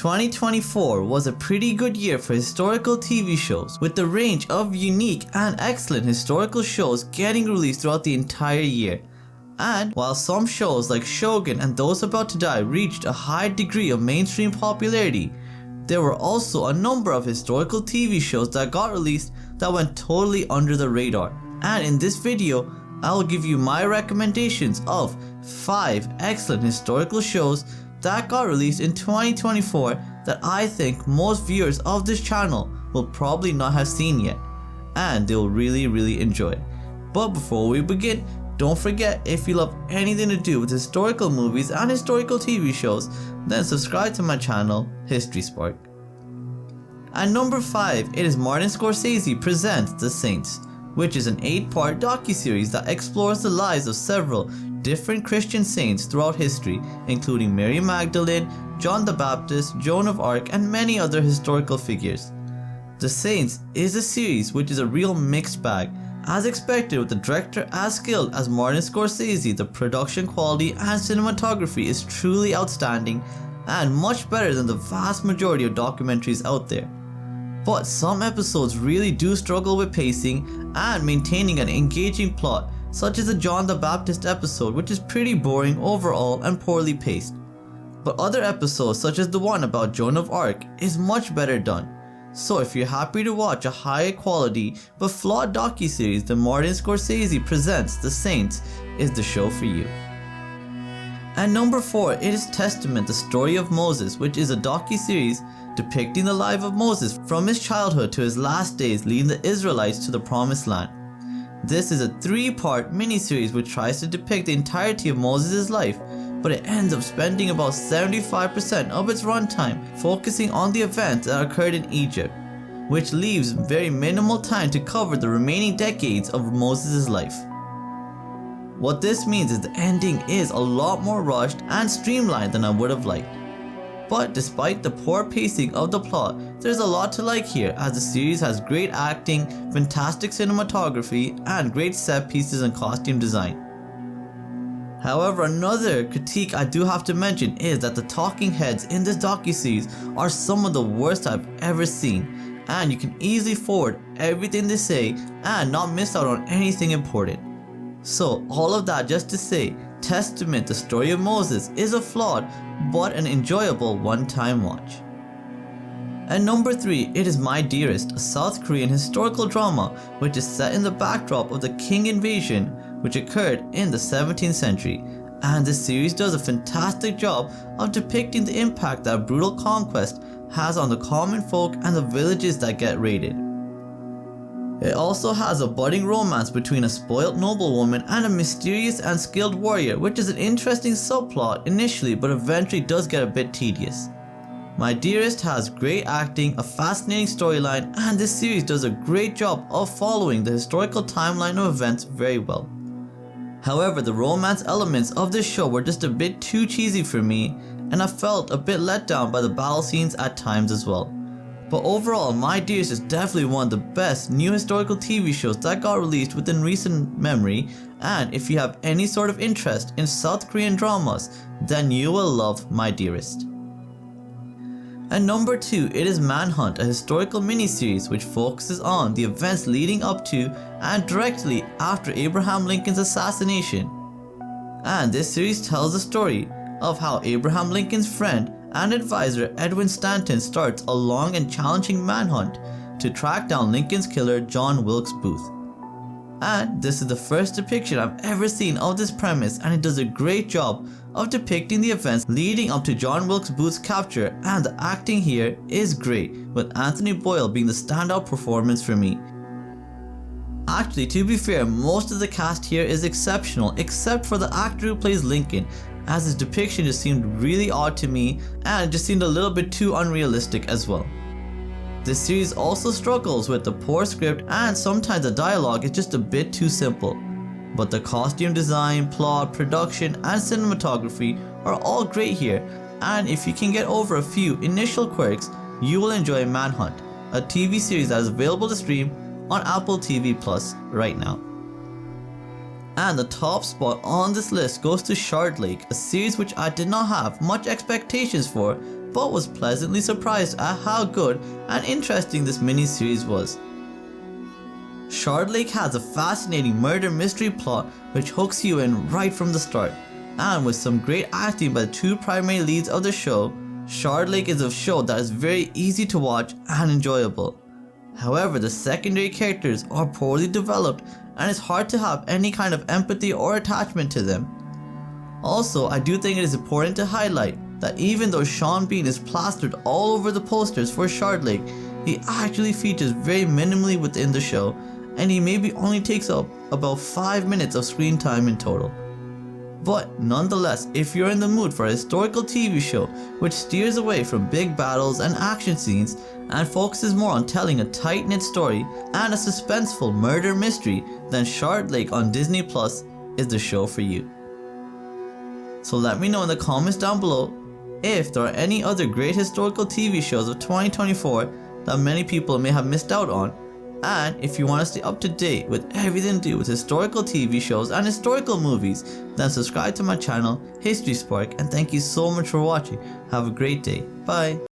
2024 was a pretty good year for historical TV shows, with the range of unique and excellent historical shows getting released throughout the entire year. And while some shows like Shogun and Those About to Die reached a high degree of mainstream popularity, there were also a number of historical TV shows that got released that went totally under the radar. And in this video, I will give you my recommendations of 5 excellent historical shows that got released in 2024 that I think most viewers of this channel will probably not have seen yet, and they'll really enjoy. But before we begin, don't forget, if you love anything to do with historical movies and historical TV shows, then subscribe to my channel, History Spark. At number 5, it is Martin Scorsese presents The Saints, which is an 8-part docuseries that explores the lives of several different Christian saints throughout history, including Mary Magdalene, John the Baptist, Joan of Arc, and many other historical figures. The Saints is a series which is a real mixed bag. As expected, with the director as skilled as Martin Scorsese, the production quality and cinematography is truly outstanding and much better than the vast majority of documentaries out there. But some episodes really do struggle with pacing and maintaining an engaging plot, such as the John the Baptist episode, which is pretty boring overall and poorly paced. But other episodes, such as the one about Joan of Arc, is much better done. So if you're happy to watch a high quality but flawed docuseries, then Martin Scorsese presents The Saints is the show for you. At number 4, it is Testament, the Story of Moses, which is a docuseries depicting the life of Moses from his childhood to his last days leading the Israelites to the Promised Land. This is a 3-part miniseries which tries to depict the entirety of Moses' life, but it ends up spending about 75% of its runtime focusing on the events that occurred in Egypt, which leaves very minimal time to cover the remaining decades of Moses' life. What this means is the ending is a lot more rushed and streamlined than I would have liked. But despite the poor pacing of the plot, there's a lot to like here, as the series has great acting, fantastic cinematography, and great set pieces and costume design. However, another critique I do have to mention is that the talking heads in this docuseries are some of the worst I've ever seen, and you can easily forward everything they say and not miss out on anything important. So all of that just to say, Testament, the Story of Moses is a flawed but an enjoyable one-time watch. At number 3, it is My Dearest, a South Korean historical drama which is set in the backdrop of the Qing invasion which occurred in the 17th century, and this series does a fantastic job of depicting the impact that brutal conquest has on the common folk and the villages that get raided. It also has a budding romance between a spoilt noblewoman and a mysterious and skilled warrior, which is an interesting subplot initially but eventually does get a bit tedious. My Dearest has great acting, a fascinating storyline, and this series does a great job of following the historical timeline of events very well. However, the romance elements of this show were just a bit too cheesy for me, and I felt a bit let down by the battle scenes at times as well. But overall, My Dearest is definitely one of the best new historical TV shows that got released within recent memory, and if you have any sort of interest in South Korean dramas, then you will love My Dearest. At number 2, it is Manhunt, a historical miniseries which focuses on the events leading up to and directly after Abraham Lincoln's assassination. And this series tells the story of how Abraham Lincoln's friend and advisor Edwin Stanton starts a long and challenging manhunt to track down Lincoln's killer John Wilkes Booth. And this is the first depiction I've ever seen of this premise, and it does a great job of depicting the events leading up to John Wilkes Booth's capture, and the acting here is great, with Anthony Boyle being the standout performance for me. Actually, to be fair, most of the cast here is exceptional except for the actor who plays Lincoln, as his depiction just seemed really odd to me and it just seemed a little bit too unrealistic as well. This series also struggles with the poor script and sometimes the dialogue is just a bit too simple. But the costume design, plot, production and cinematography are all great here, and if you can get over a few initial quirks, you will enjoy Manhunt, a TV series that is available to stream on Apple TV Plus right now. And the top spot on this list goes to Shard Lake, a series which I did not have much expectations for, but was pleasantly surprised at how good and interesting this mini-series was. Shard Lake has a fascinating murder mystery plot which hooks you in right from the start, and with some great acting by the two primary leads of the show, Shard Lake is a show that is very easy to watch and enjoyable. However, the secondary characters are poorly developed and it's hard to have any kind of empathy or attachment to them. Also, I do think it is important to highlight that even though Sean Bean is plastered all over the posters for Shard Lake, he actually features very minimally within the show, and he maybe only takes up about 5 minutes of screen time in total. But nonetheless, if you're in the mood for a historical TV show which steers away from big battles and action scenes and focuses more on telling a tight-knit story and a suspenseful murder mystery, then Shard Lake on Disney Plus is the show for you. So let me know in the comments down below if there are any other great historical TV shows of 2024 that many people may have missed out on, and if you want to stay up to date with everything to do with historical TV shows and historical movies, then subscribe to my channel History Spark, and thank you so much for watching. Have a great day. Bye.